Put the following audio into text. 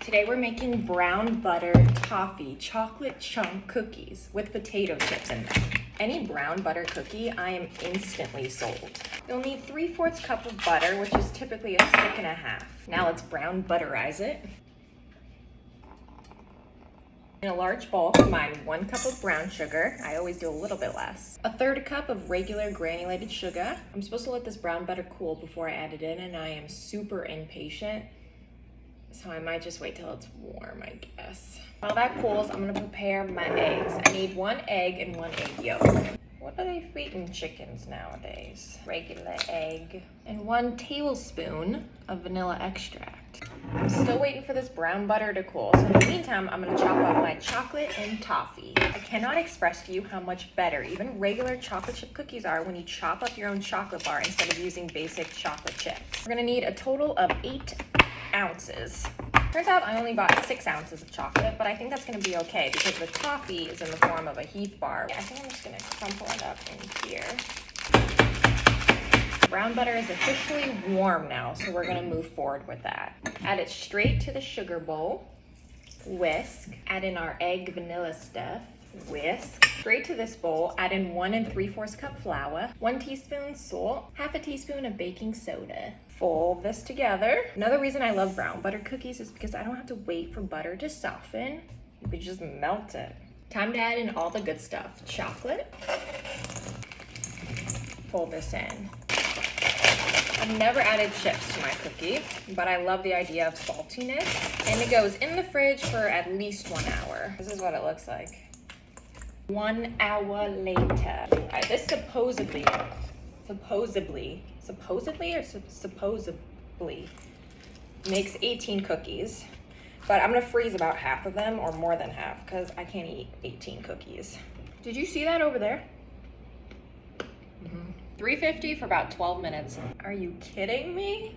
Today we're making brown butter toffee chocolate chunk cookies with potato chips in them. Any brown butter cookie, I am instantly sold. You'll need 3/4 cup of butter, which is typically a stick and a half. Now let's brown butterize it. In a large bowl, combine 1 cup of brown sugar. I always do a little bit less. 1/3 cup of regular granulated sugar. I'm supposed to let this brown butter cool before I add it in, and I am super impatient, so I might just wait till it's warm, I guess. While that cools, I'm gonna prepare my eggs. I need 1 egg and 1 egg yolk. What are they feeding chickens nowadays? Regular egg. And 1 tablespoon of vanilla extract. I'm still waiting for this brown butter to cool, so in the meantime, I'm gonna chop up my chocolate and toffee. I cannot express to you how much better even regular chocolate chip cookies are when you chop up your own chocolate bar instead of using basic chocolate chips. We're gonna need a total of 8 ounces. Turns out I only bought 6 ounces of chocolate, but I think that's gonna be okay because the toffee is in the form of a Heath bar. I think I'm just gonna crumple it up in here. Brown butter is officially warm now, so we're gonna move forward with that. Add it straight to the sugar bowl. Whisk. Add in our egg vanilla stuff. Whisk. Straight to this bowl, add in 1 3/4 cup flour, 1 teaspoon salt, 1/2 teaspoon of baking soda. Fold this together. Another reason I love brown butter cookies is because I don't have to wait for butter to soften. You could just melt it. Time to add in all the good stuff. Chocolate. Fold this in. I've never added chips to my cookie, but I love the idea of saltiness. And it goes in the fridge for at least 1 hour. This is what it looks like. 1 hour later. All right, this supposedly makes 18 cookies, but I'm gonna freeze about half of them or more than half because I can't eat 18 cookies. Did you see that over there? 350 for about 12 minutes. Are you kidding me?